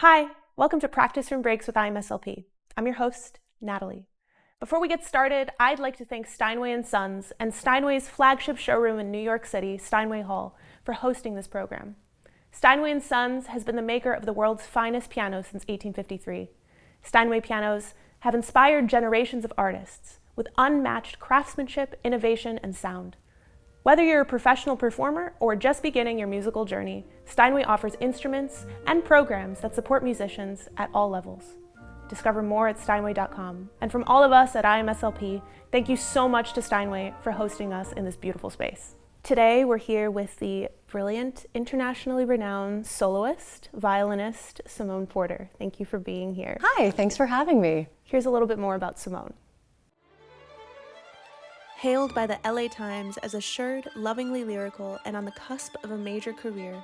Hi, welcome to Practice Room Breaks with IMSLP. I'm your host, Natalie. Before we get started, I'd like to thank Steinway & Sons and Steinway's flagship showroom in New York City, Steinway Hall, for hosting this program. Steinway & Sons has been the maker of the world's finest piano since 1853. Steinway pianos have inspired generations of artists with unmatched craftsmanship, innovation, and sound. Whether you're a professional performer or just beginning your musical journey, Steinway offers instruments and programs that support musicians at all levels. Discover more at steinway.com. And from all of us at IMSLP, thank you so much to Steinway for hosting us in this beautiful space. Today, we're here with the brilliant, internationally renowned soloist, violinist, Simone Porter. Thank you for being here. Hi, thanks for having me. Here's a little bit more about Simone. Hailed by the LA Times as assured, lovingly lyrical, and on the cusp of a major career,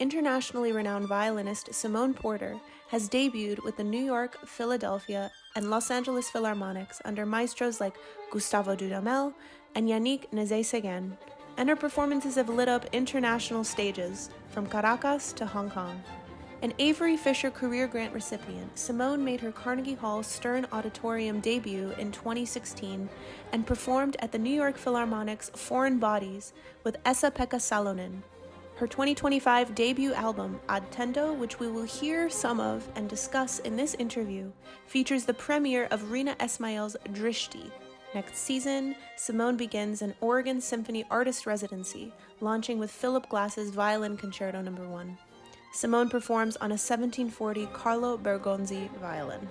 internationally renowned violinist Simone Porter has debuted with the New York, Philadelphia, and Los Angeles Philharmonics under maestros like Gustavo Dudamel and Yannick Nézet-Séguin, and her performances have lit up international stages, from Caracas to Hong Kong. An Avery Fisher Career Grant recipient, Simone made her Carnegie Hall Stern Auditorium debut in 2016 and performed at the New York Philharmonic's Foreign Bodies with Esa-Pekka Salonen. Her 2025 debut album, Ad Tendo, which we will hear some of and discuss in this interview, features the premiere of Rina Esmail's Drishti. Next season, Simone begins an Oregon Symphony Artist Residency, launching with Philip Glass's Violin Concerto No. 1. Simone performs on a 1740 Carlo Bergonzi violin.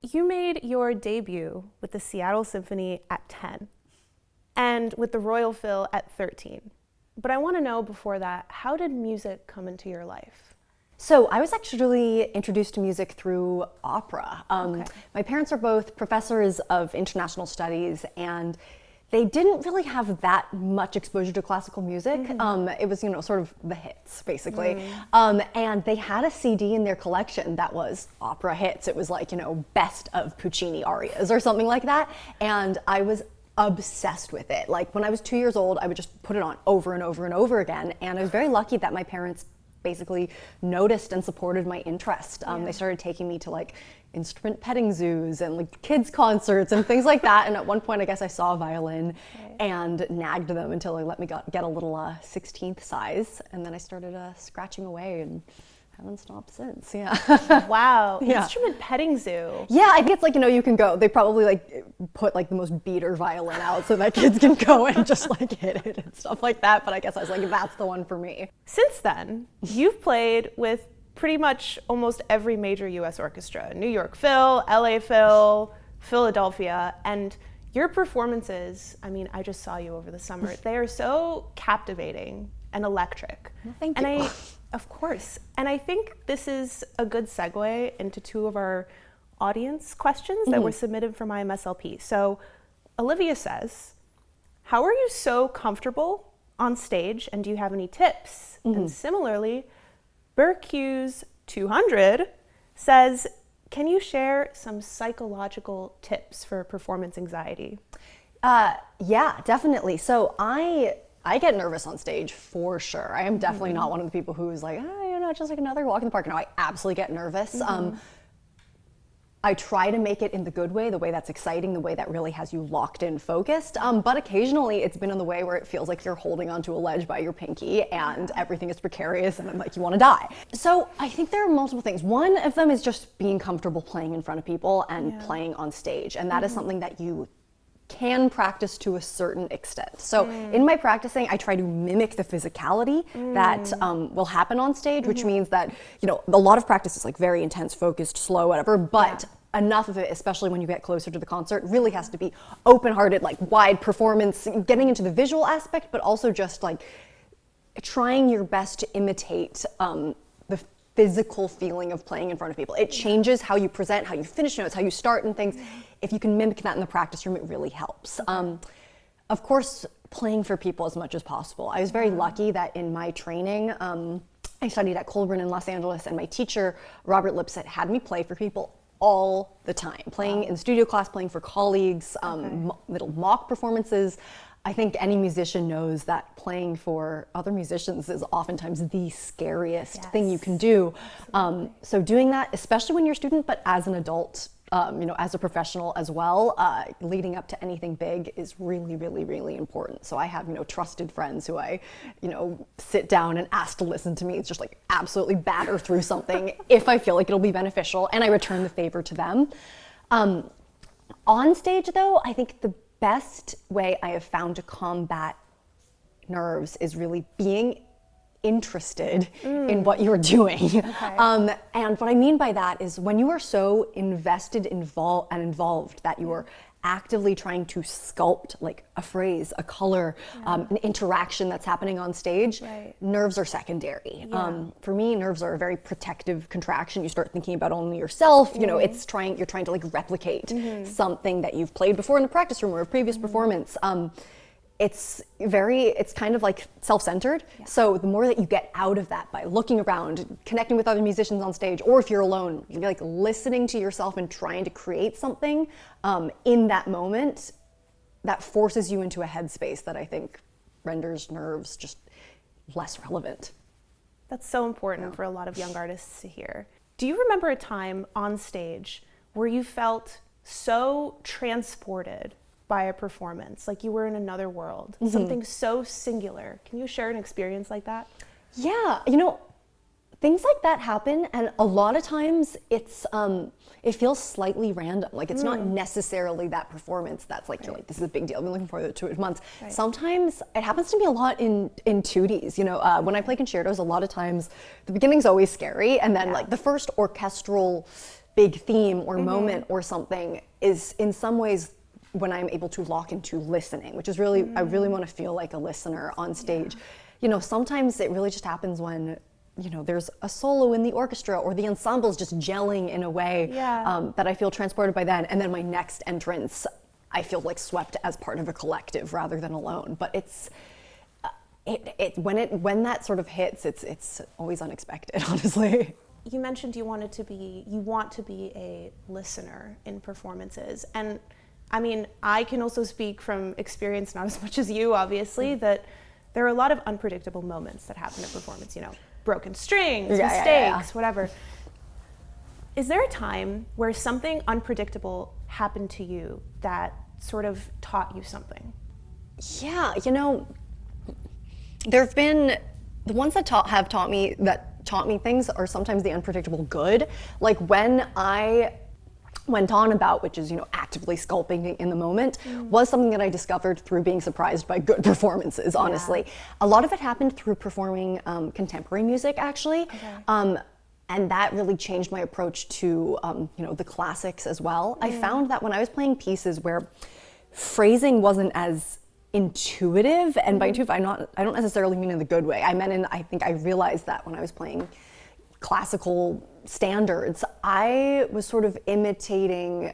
You made your debut with the Seattle Symphony at 10. And with the Royal Phil at 13. But I want to know before that, how did music come into your life? So I was actually introduced to music through opera. Okay. My parents are both professors of international studies, and they didn't really have that much exposure to classical music. It was, sort of the hits, basically. And they had a CD in their collection that was opera hits. It was like, best of Puccini arias or something like that. And I was obsessed with it. Like when I was 2 years old, I would just put it on over and over and over again. And I was very lucky that my parents basically noticed and supported my interest. They started taking me to like instrument petting zoos and like kids concerts and things like that. And at one point, I guess I saw a violin and nagged them until they let me get a little 16th size. And then I started scratching away and haven't stopped since. Wow. Yeah. Instrument petting zoo. Yeah, I think it's like, you can go. They probably like put like the most beater violin out so that kids can go and just like hit it and stuff like that. But I guess I was like, that's the one for me. Since then, you've played with pretty much almost every major US orchestra. New York Phil, LA Phil, Philadelphia, and your performances, I just saw you over the summer. They are so captivating and electric. Well, thank you. Of course. And I think this is a good segue into two of our audience questions that were submitted from IMSLP. So Olivia says, how are you so comfortable on stage, and do you have any tips? And similarly, Burq's 200 says, can you share some psychological tips for performance anxiety? Yeah, definitely. So I get nervous on stage for sure. I am definitely not one of the people who is like, just like another walk in the park. No, I absolutely get nervous. I try to make it in the good way, the way that's exciting, the way that really has you locked in focused. But occasionally it's been in the way where it feels like you're holding onto a ledge by your pinky and everything is precarious and like you want to die. So I think there are multiple things. One of them is just being comfortable playing in front of people and playing on stage. And that is something that you can practice to a certain extent. So in my practicing, I try to mimic the physicality that will happen on stage, which means that, a lot of practice is like very intense, focused, slow, whatever, but enough of it, especially when you get closer to the concert, really has to be open-hearted, like wide performance, getting into the visual aspect, but also just like trying your best to imitate the physical feeling of playing in front of people. It changes how you present, how you finish notes, how you start and things. If you can mimic that in the practice room, it really helps. Of course, playing for people as much as possible. I was very lucky that in my training, I studied at Colburn in Los Angeles, and my teacher, Robert Lipset, had me play for people all the time, playing in studio class, playing for colleagues, little mock performances. I think any musician knows that playing for other musicians is oftentimes the scariest thing you can do. So doing that, especially when you're a student, but as an adult, as a professional as well, leading up to anything big is really, really, really important. So I have, trusted friends who I, sit down and ask to listen to me. It's just like absolutely batter through something if I feel like it'll be beneficial, and I return the favor to them. On stage though, I think the best way I have found to combat nerves is really being interested in what you're doing. And what I mean by that is when you are so invested, involved that you are actively trying to sculpt like a phrase, a color, an interaction that's happening on stage, nerves are secondary. For me, nerves are a very protective contraction. You start thinking about only yourself, you're trying to like replicate something that you've played before in the practice room or a previous performance. It's kind of like self-centered. So the more that you get out of that by looking around, connecting with other musicians on stage, or if you're alone, you're like listening to yourself and trying to create something in that moment that forces you into a headspace that I think renders nerves just less relevant. That's so important for a lot of young artists to hear. Do you remember a time on stage where you felt so transported by a performance, like you were in another world, something so singular? Can you share an experience like that? Yeah, things like that happen, and a lot of times it feels slightly random. Like it's not necessarily that performance that's like you're like, this is a big deal, I've been looking forward to it for months. Sometimes it happens to me a lot in tutis. When I play concertos, a lot of times the beginning's always scary, and then like the first orchestral big theme or moment or something is in some ways when I'm able to lock into listening, which is really, I really want to feel like a listener on stage. Sometimes it really just happens when, there's a solo in the orchestra or the ensemble's just gelling in a way that I feel transported by then. And then my next entrance, I feel like swept as part of a collective rather than alone. But it's, when that sort of hits, it's always unexpected, honestly. You mentioned you want to be a listener in performances, and I mean, I can also speak from experience, not as much as you, obviously, that there are a lot of unpredictable moments that happen at performance, broken strings, mistakes, whatever. Is there a time where something unpredictable happened to you that sort of taught you something? Yeah, there have been, the ones that have taught me things are sometimes the unpredictable good. Like when I went on about, which is, actively sculpting in the moment, was something that I discovered through being surprised by good performances, honestly. A lot of it happened through performing contemporary music, actually. And that really changed my approach to, the classics as well. I found that when I was playing pieces where phrasing wasn't as intuitive, and by intuitive, I don't necessarily mean in the good way. I think I realized that when I was playing classical standards, I was sort of imitating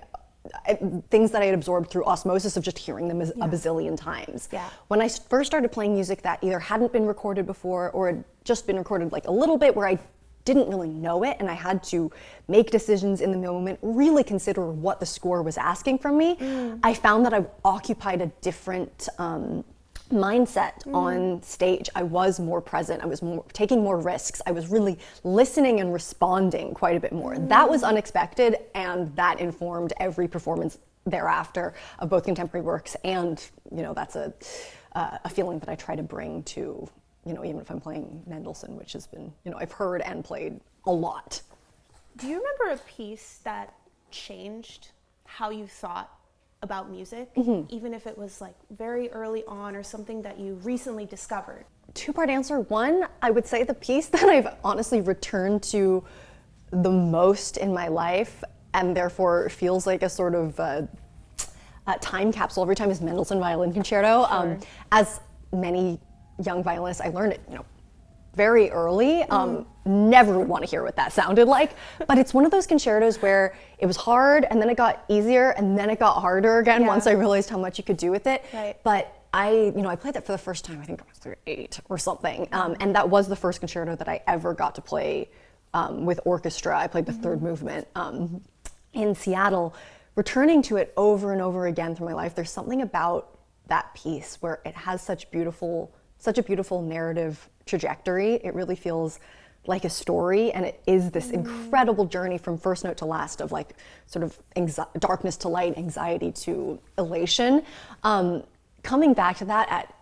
things that I had absorbed through osmosis of just hearing them a bazillion times. When I first started playing music that either hadn't been recorded before or had just been recorded like a little bit where I didn't really know it, and I had to make decisions in the moment, really consider what the score was asking from me, I found that I occupied a different mindset on stage. I was more present. I was taking more risks. I was really listening and responding quite a bit more. That was unexpected, and that informed every performance thereafter of both contemporary works, and that's a feeling that I try to bring to even if I'm playing Mendelssohn, which has been I've heard and played a lot. Do you remember a piece that changed how you thought about music, even if it was like very early on or something that you recently discovered? Two-part answer. One, I would say the piece that I've honestly returned to the most in my life, and therefore feels like a sort of a time capsule every time, is Mendelssohn Violin Concerto. As many young violinists, I learned it very early. Never would want to hear what that sounded like, but it's one of those concertos where it was hard, and then it got easier, and then it got harder again once I realized how much you could do with it. But I played that for the first time, I think I was like 8 or something. And that was the first concerto that I ever got to play with orchestra. I played the third movement in Seattle. Returning to it over and over again through my life, there's something about that piece where it has such a beautiful narrative trajectory. It really feels like a story, and it is this incredible journey from first note to last of like sort of darkness to light, anxiety to elation. Coming back to that at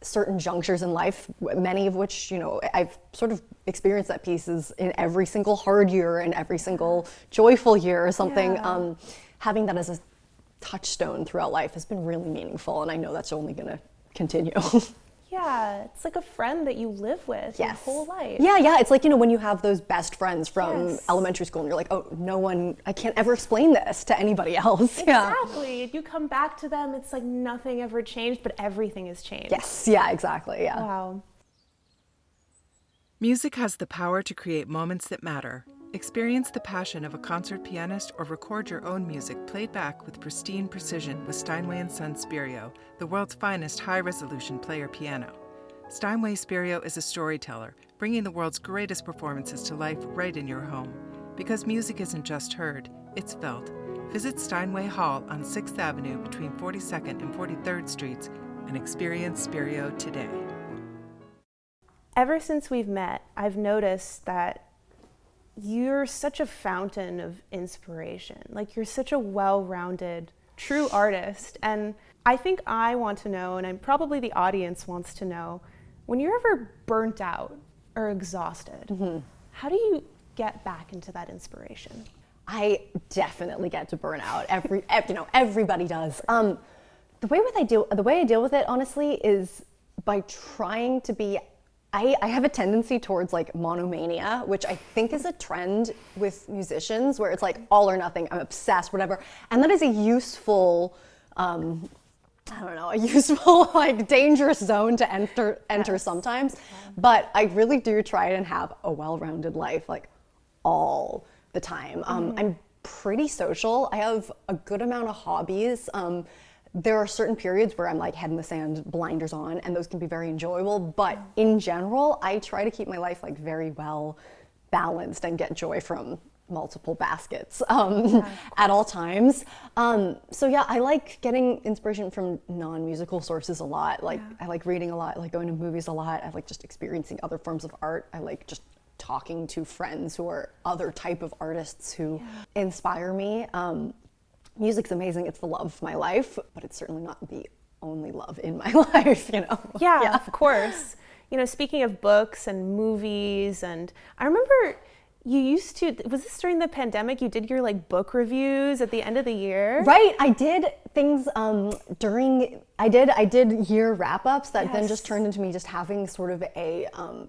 certain junctures in life, many of which, I've sort of experienced that pieces in every single hard year and every single joyful year or something. Having that as a touchstone throughout life has been really meaningful, and I know that's only going to continue. Yeah, it's like a friend that you live with your whole life. Yeah, it's like, when you have those best friends from elementary school and you're like, oh, I can't ever explain this to anybody else. Exactly. You come back to them, it's like nothing ever changed, but everything has changed. Yes, yeah, exactly, yeah. Wow. Music has the power to create moments that matter. Experience the passion of a concert pianist or record your own music played back with pristine precision with Steinway & Son Spirio, the world's finest high-resolution player piano. Steinway Spirio is a storyteller, bringing the world's greatest performances to life right in your home. Because music isn't just heard, it's felt. Visit Steinway Hall on 6th Avenue between 42nd and 43rd Streets and experience Spirio today. Ever since we've met, I've noticed that you're such a fountain of inspiration. Like, you're such a well-rounded, true artist. And I think I want to know, and probably the audience wants to know, when you're ever burnt out or exhausted, how do you get back into that inspiration? I definitely get to burn out. Everybody does. The way I deal with it, honestly, is by trying to be. I have a tendency towards like monomania, which I think is a trend with musicians where it's like all or nothing, I'm obsessed, whatever. And that is a useful, like dangerous zone to enter sometimes. But I really do try and have a well-rounded life like all the time. I'm pretty social. I have a good amount of hobbies. There are certain periods where I'm like head in the sand, blinders on, and those can be very enjoyable. But in general, I try to keep my life like very well balanced and get joy from multiple baskets at all times. So yeah, I like getting inspiration from non-musical sources a lot. Like I like reading a lot, I like going to movies a lot. I like just experiencing other forms of art. I like just talking to friends who are other type of artists who inspire me. Music's amazing, it's the love of my life, but it's certainly not the only love in my life, Yeah, of course. Speaking of books and movies, and I remember you used to, was this during the pandemic, you did your like book reviews at the end of the year? Right, I did things I did year wrap-ups that then just turned into me just having sort of a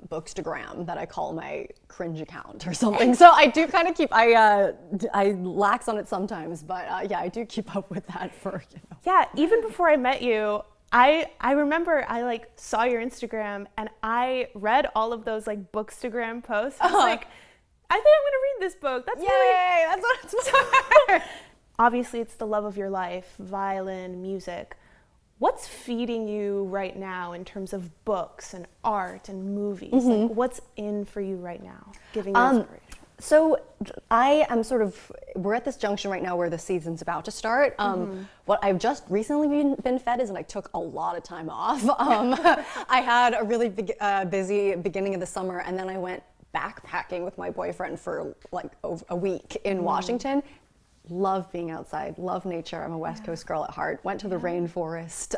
bookstagram that I call my cringe account or something. So I do kind of I lax on it sometimes, but I do keep up with that for, Yeah, even before I met you, I remember I like saw your Instagram and I read all of those like bookstagram posts. I was like, I think I'm gonna read this book. That's what it's for. Obviously, it's the love of your life, violin, music. What's feeding you right now in terms of books and art and movies? Like, what's in for you right now, giving you inspiration? So I am we're at this junction right now where the season's about to start. What I've just recently been fed is, and I took a lot of time off. I had a really busy beginning of the summer, and then I went backpacking with my boyfriend for like a week in Washington. Love being outside, love nature. I'm a West Coast girl at heart. Went to the rainforest,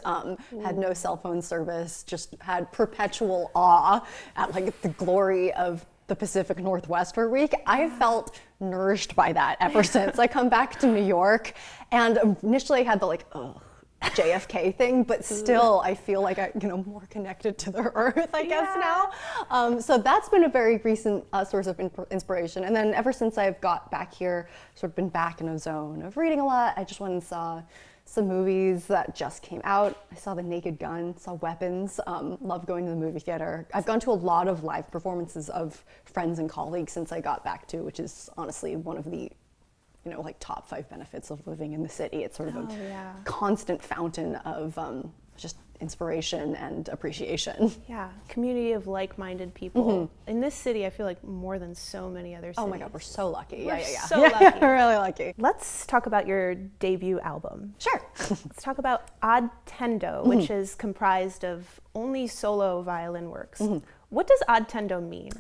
had no cell phone service, just had perpetual awe at like the glory of the Pacific Northwest for a week. I felt nourished by that ever since. I come back to New York, and initially I had the like, JFK thing, but still I feel like I'm more connected to the earth, I guess now. So that's been a very recent source of inspiration. And then ever since I've got back here, sort of been back in a zone of reading a lot. I just went and saw some movies that just came out. I saw The Naked Gun, saw Weapons, love going to the movie theater. I've gone to a lot of live performances of friends and colleagues since I got back too, which is honestly one of the like top 5 benefits of living in the city. It's sort of a constant fountain of just inspiration and appreciation. Yeah, community of like-minded people. In this city, I feel like more than so many other cities. Oh my God, we're so lucky. We're yeah. so lucky. We're really lucky. Let's talk about your debut album. Sure. Let's talk about Ad Tendo, which is comprised of only solo violin works. What does Ad Tendo mean?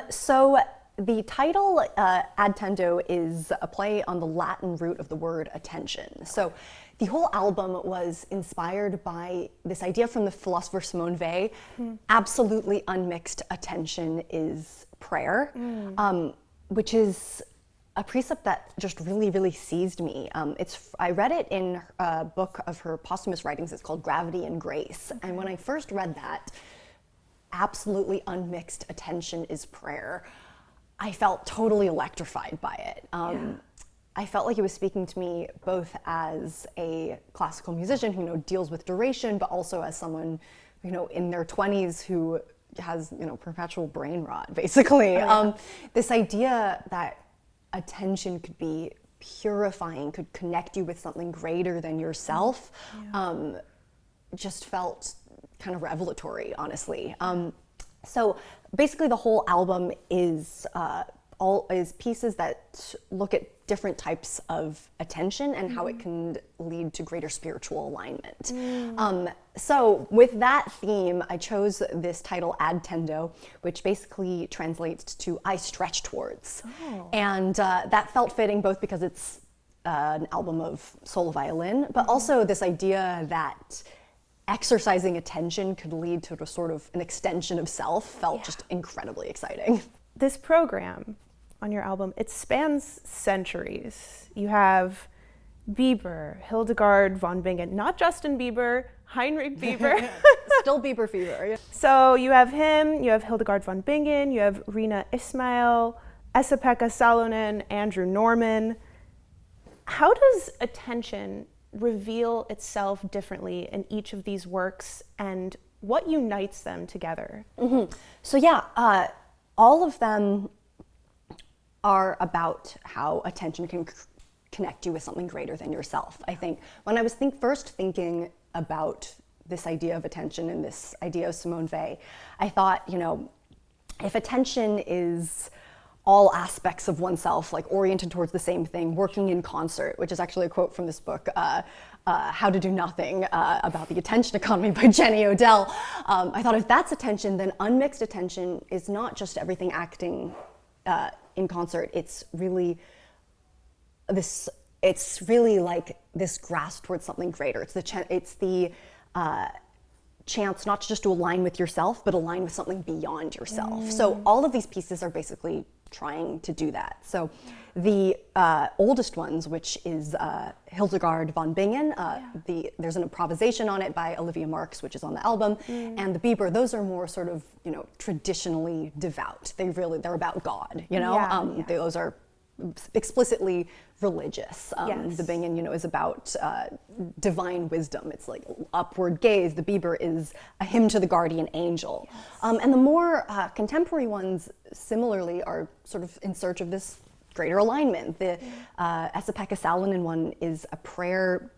So the title Ad Tendo is a play on the Latin root of the word attention. So the whole album was inspired by this idea from the philosopher Simone Weil. Absolutely unmixed attention is prayer, which is a precept that just really, really seized me. I read it in a book of her posthumous writings. It's called Gravity and Grace. And when I first read that, absolutely unmixed attention is prayer, I felt totally electrified by it. I felt like it was speaking to me both as a classical musician who deals with duration, but also as someone in their 20s who has perpetual brain rot, basically. This idea that attention could be purifying, could connect you with something greater than yourself, just felt kind of revelatory, honestly. So basically the whole album is pieces that look at different types of attention and how it can lead to greater spiritual alignment. So with that theme, I chose this title Ad Tendo, which basically translates to I stretch towards. And that felt fitting both because it's an album of solo violin, but also this idea that exercising attention could lead to a sort of an extension of self felt just incredibly exciting. This program on your album, it spans centuries. You have Biber, Hildegard von Bingen, not Justin Bieber, Heinrich Biber. Still Biber fever. Yeah. So you have him, you have Hildegard von Bingen, you have Rina Ismail, Esa-Pekka Salonen, Andrew Norman. How does attention reveal itself differently in each of these works, and what unites them together? So yeah, all of them are about how attention can connect you with something greater than yourself. I think when I was first thinking about this idea of attention and this idea of Simone Weil, I thought, if attention is all aspects of oneself, like oriented towards the same thing, working in concert, which is actually a quote from this book, How to Do Nothing, about the attention economy by Jenny Odell. I thought if that's attention, then unmixed attention is not just everything acting in concert. It's really like this grasp towards something greater. It's the chance not just to align with yourself, but align with something beyond yourself. So all of these pieces are basically trying to do that. So the oldest ones, which is Hildegard von Bingen, there's an improvisation on it by Olivia Marx, which is on the album, and the Biber, those are more sort of, traditionally devout. They're about God, Those are explicitly religious. The Bingen, is about divine wisdom. It's like upward gaze. The Biber is a hymn to the guardian angel. And the more contemporary ones, similarly, are sort of in search of this greater alignment. The Esa-Pekka Salonen one is a prayer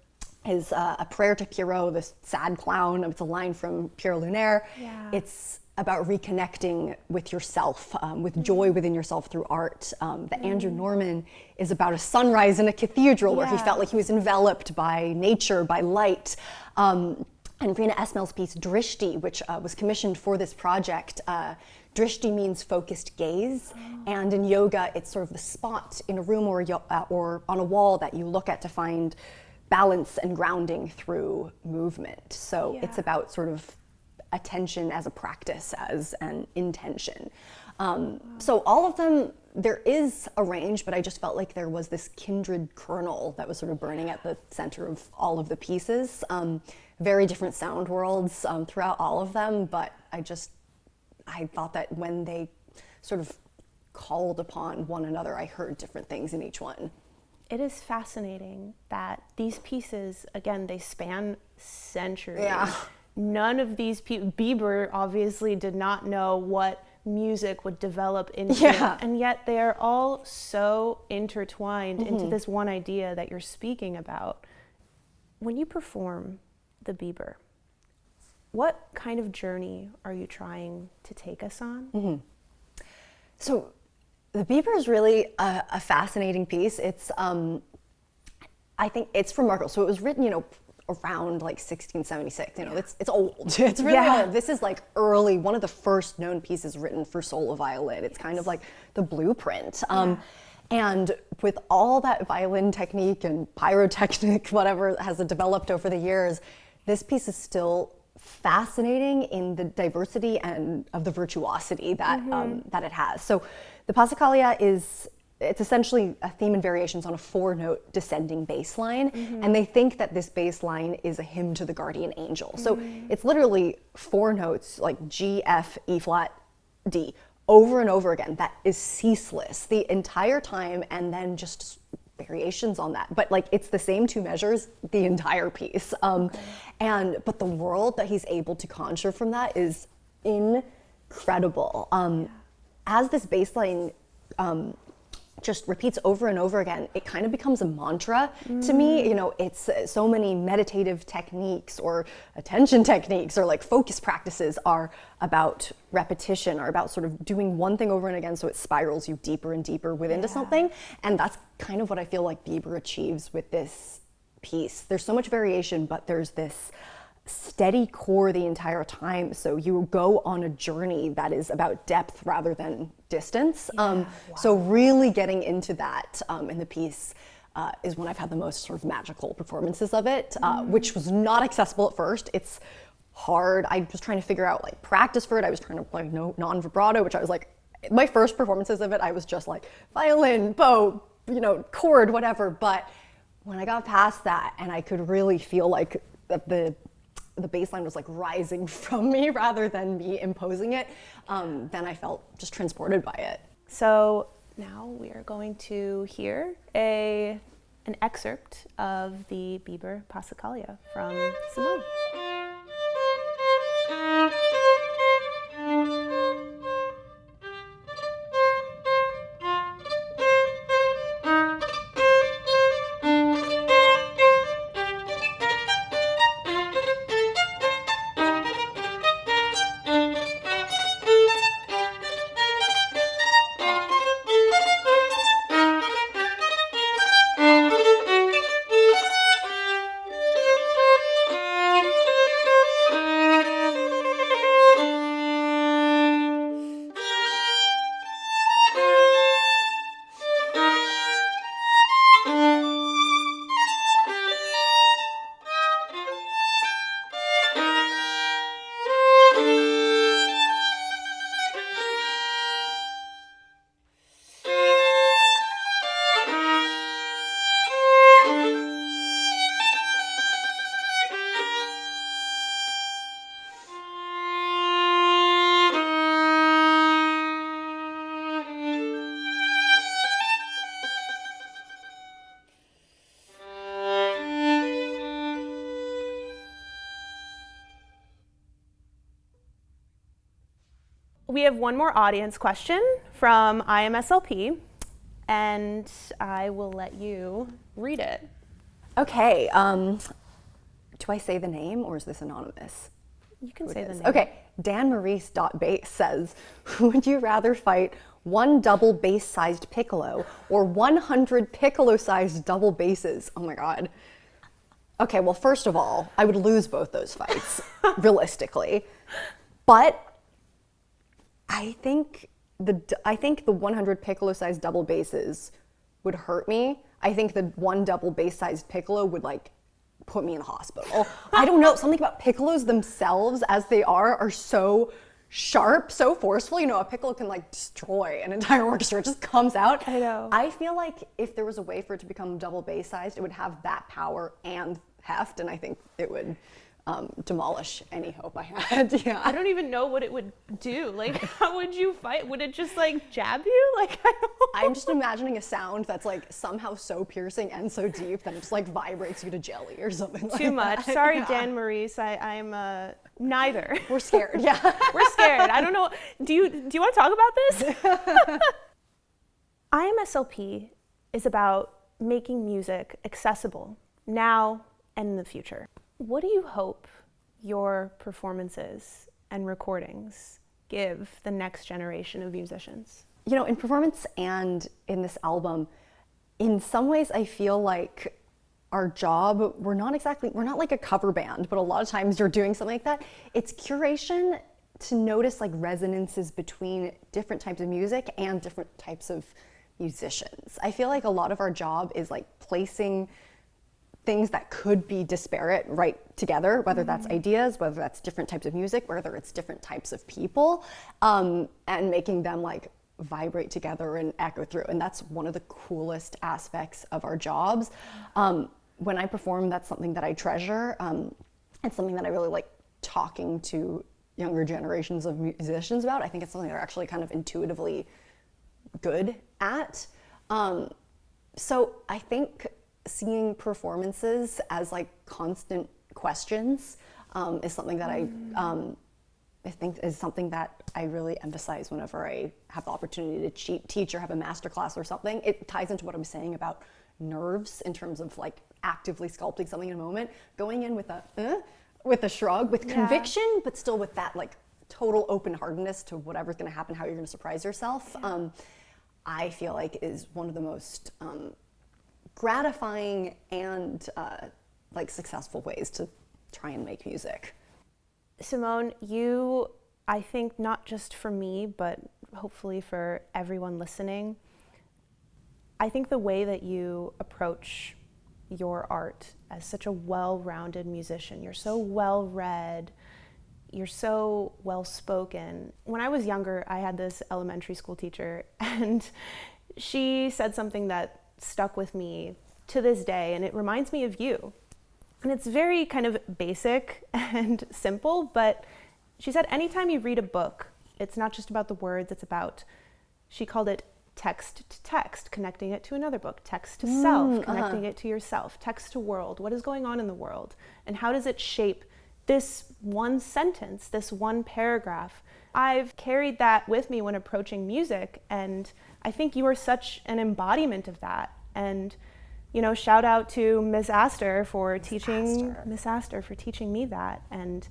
to Pierrot, the sad clown. It's a line from Pierre Lunaire. It's about reconnecting with yourself, with joy within yourself through art. The Andrew Norman is about a sunrise in a cathedral where he felt like he was enveloped by nature, by light. And Rina Ismail's piece, Drishti, which was commissioned for this project, Drishti means focused gaze, and in yoga, it's sort of the spot in a room or on a wall that you look at to find balance and grounding through movement. So it's about sort of attention as a practice, as an intention. So all of them, there is a range, but I just felt like there was this kindred kernel that was sort of burning at the center of all of the pieces. Very different sound worlds throughout all of them, but I thought that when they sort of called upon one another, I heard different things in each one. It is fascinating that these pieces, again, they span centuries. Yeah. None of these people, Biber obviously did not know what music would develop into, and yet they are all so intertwined into this one idea that you're speaking about. When you perform the Biber, what kind of journey are you trying to take us on? So the Biber is really a fascinating piece. It's, I think it's remarkable. So it was written, around like 1676. It's old. It's really old. This is like early, one of the first known pieces written for solo violin. It's kind of like the blueprint. And with all that violin technique and pyrotechnic, whatever has developed over the years, this piece is still fascinating in the diversity and of the virtuosity that that it has. So the Passacaglia it's essentially a theme and variations on a 4-note descending bass line, and they think that this bass line is a hymn to the guardian angel. So it's literally 4 notes, like G, F, E flat, D, over and over again. That is ceaseless the entire time, and then just variations on that. But like it's the same 2 measures the entire piece. But the world that he's able to conjure from that is incredible. As this bass line just repeats over and over again, it kind of becomes a mantra to me. It's so many meditative techniques or attention techniques or like focus practices are about repetition, are about sort of doing one thing over and again so it spirals you deeper and deeper into something. And that's kind of what I feel like Biber achieves with this piece. There's so much variation, but there's this steady core the entire time. So you go on a journey that is about depth rather than distance. So really getting into that in the piece is when I've had the most sort of magical performances of it, which was not accessible at first. It's hard. I was trying to figure out like practice for it. I was trying to play non-vibrato, which I was like, my first performances of it, I was just like violin, bow, chord, whatever. But when I got past that and I could really feel like the bass line was like rising from me rather than me imposing it, then I felt just transported by it. So now we are going to hear an excerpt of the Biber Passacaglia from Simone. We have one more audience question from IMSLP, and I will let you read it. Okay, do I say the name or is this anonymous? You can say the name. Okay, danmaurice.bass says, would you rather fight 1 double bass-sized piccolo or 100 piccolo-sized double basses? Oh my God. Okay, well, first of all, I would lose both those fights, realistically. But I think the 100 piccolo-sized double basses would hurt me. I think the 1 double bass-sized piccolo would like put me in the hospital. I don't know, something about piccolos themselves as they are so sharp, so forceful. A piccolo can like destroy an entire orchestra. It just comes out. I know. I feel like if there was a way for it to become double bass-sized, it would have that power and heft, and I think it would demolish any hope I had. Yeah. I don't even know what it would do. Like, how would you fight? Would it just like jab you? Like, I don't. I'm just imagining a sound that's like somehow so piercing and so deep that it just like vibrates you to jelly or something. Too much. Sorry, Yeah. Dan Maurice. I'm neither. We're scared. Yeah. We're scared. I don't know. Do you want to talk about this? IMSLP is about making music accessible now and in the future. What do you hope your performances and recordings give the next generation of musicians? You know, in performance and in this album, in some ways I feel like our job, we're not like a cover band, but a lot of times you're doing something like that. It's curation to notice like resonances between different types of music and different types of musicians. I feel like a lot of our job is like placing things that could be disparate right together, whether that's ideas, whether that's different types of music, whether it's different types of people, and making them like vibrate together and echo through. And that's one of the coolest aspects of our jobs. When I perform, that's something that I treasure. It's something that I really like talking to younger generations of musicians about. I think it's something they're actually kind of intuitively good at. So I think seeing performances as like constant questions is something that I think is something that I really emphasize whenever I have the opportunity to teach or have a master class or something. It ties into what I'm saying about nerves in terms of like actively sculpting something in a moment, going in with a shrug, with conviction, but still with that like total open-heartedness to whatever's going to happen, how you're going to surprise yourself. I feel like is one of the most gratifying and like successful ways to try and make music. Simone, you, I think not just for me, but hopefully for everyone listening, I think the way that you approach your art as such a well-rounded musician, you're so well-read, you're so well-spoken. When I was younger, I had this elementary school teacher, and she said something that stuck with me to this day, and it reminds me of you. And it's very kind of basic and simple, but she said anytime you read a book, it's not just about the words, it's about, she called it text to text, connecting it to another book, text to self, connecting it to yourself, text to world, what is going on in the world, and how does it shape this one sentence, this one paragraph. I've carried that with me when approaching music, and I think you are such an embodiment of that. And you know, shout out to Miss Astor for teaching me that. And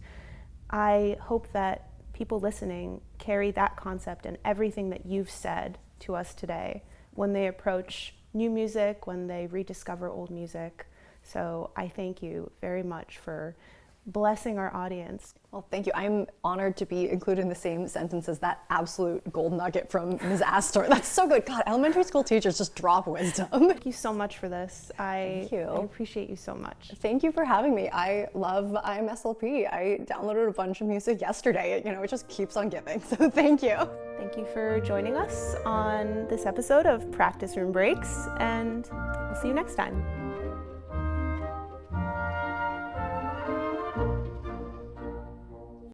I hope that people listening carry that concept and everything that you've said to us today when they approach new music, when they rediscover old music. So I thank you very much for blessing our audience. Well, thank you. I'm honored to be included in the same sentence as that absolute gold nugget from Ms. Astor. That's so good. God, elementary school teachers just drop wisdom. Thank you so much for this. Thank you. I appreciate you so much. Thank you for having me. I love IMSLP. I downloaded a bunch of music yesterday. You know, it just keeps on giving. So thank you. Thank you for joining us on this episode of Practice Room Breaks, and I'll see you next time.